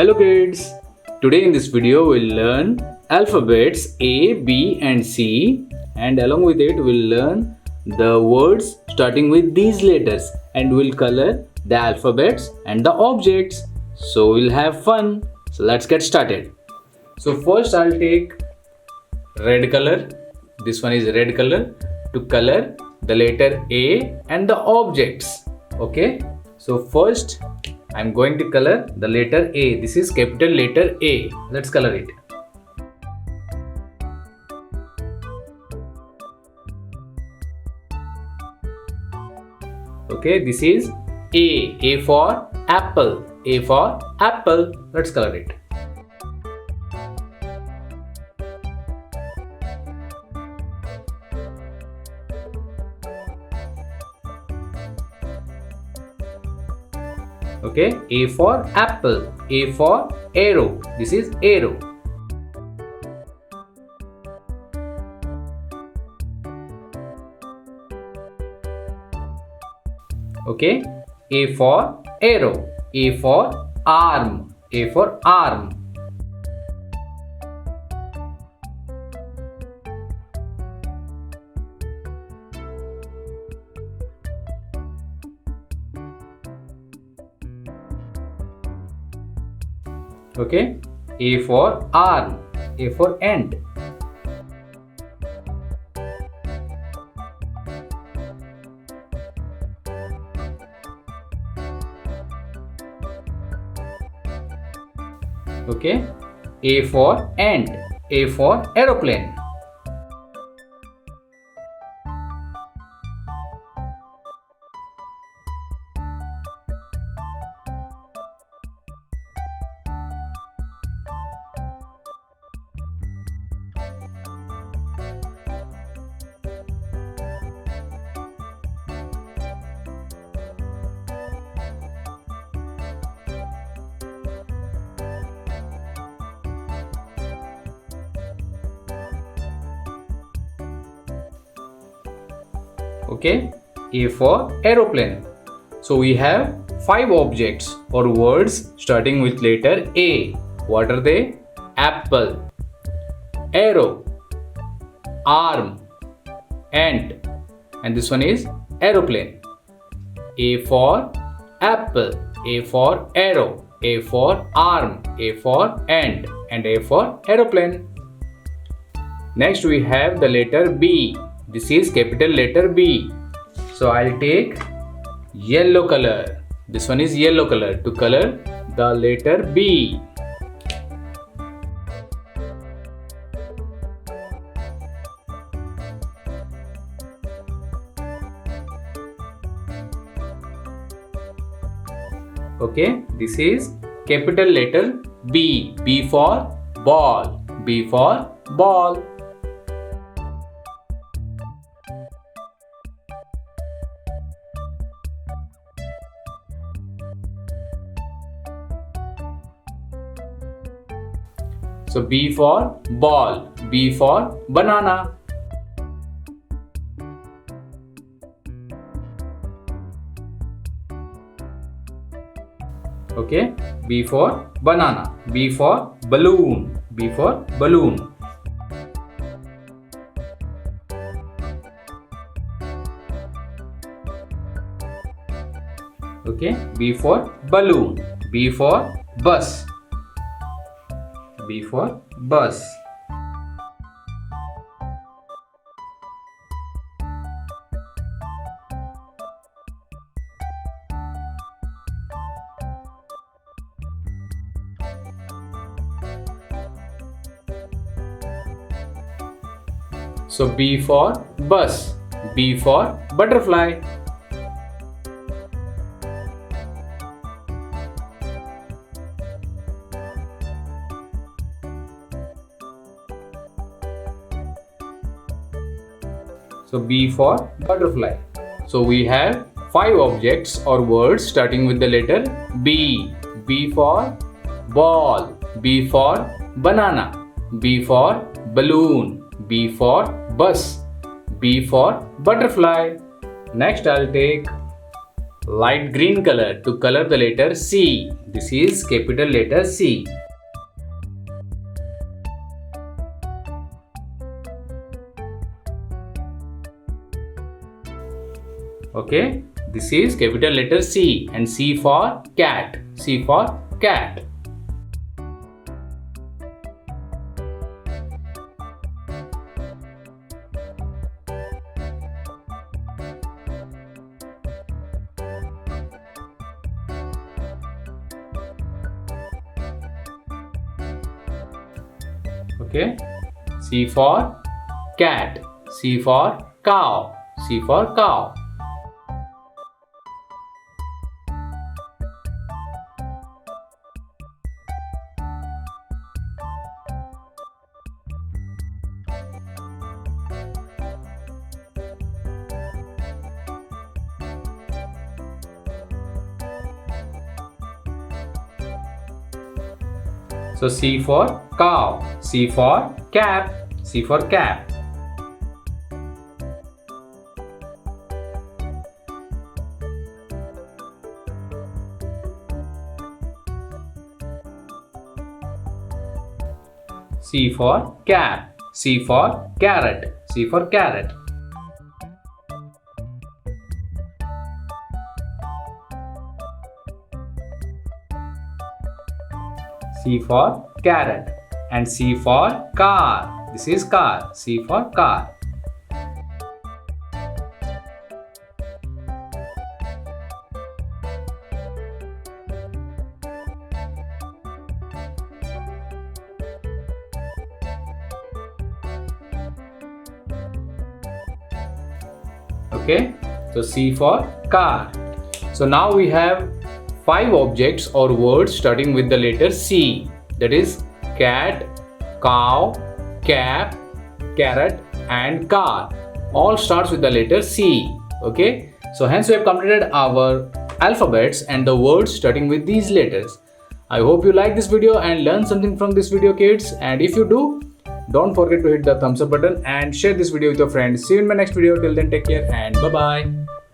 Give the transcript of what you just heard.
Hello kids! Today in this video we'll learn alphabets A, B and C, and along with it we'll learn the words starting with these letters, and we'll color the alphabets and the objects. So we'll have fun. So let's get started. So first I'll take red color. This one is red color to color the letter A and the objects. Okay. So first I'm going to color the letter A. This is capital letter A. Let's color it. Okay, this is A. A for apple. A for apple. Let's color it. Okay, A for apple. A for arrow. This is arrow. Okay, A for arrow. A for arm. A for arm. Okay, A for arm. A for ant. Okay, A for ant. A for aeroplane. Okay, A for aeroplane. So we have 5 objects or words starting with letter A. What are they? Apple, arrow, arm, ant, and this one is aeroplane. A for apple, A for arrow, A for arm, A for ant, and A for aeroplane. Next we have the letter B. This is capital letter B. So I'll take yellow color. This one is yellow color to color the letter B. Okay, this is capital letter B. B for ball. B for ball. So B for ball. B for banana. Okay, B for banana. B for balloon. B for balloon. Okay, B for balloon. B for bus. B for bus. So B for bus. B for butterfly. So B for butterfly. So we have 5 objects or words starting with the letter B. B for ball. B for banana. B for balloon. B for bus. B for butterfly. Next I'll take Light green color to color the letter C. This is capital letter C. Okay, this is capital letter C and C for cat. C for cat. Okay, C for cat. C for cow. C for cow. So C for cow, C for cap, C for cap. C for cap, C for carrot, C for carrot. C for carrot and C for car. This is car. C for car. Okay, so C for car. So now we have 5 objects or words starting with the letter C, that is cat, cow, cap, carrot and car. All starts with the letter C. Okay, so hence we have completed our alphabets and the words starting with these letters. I hope you like this video and learn something from this video, kids, and if you do, don't forget to hit the thumbs up button and share this video with your friends. See you in my next video. Till then, take care and bye bye.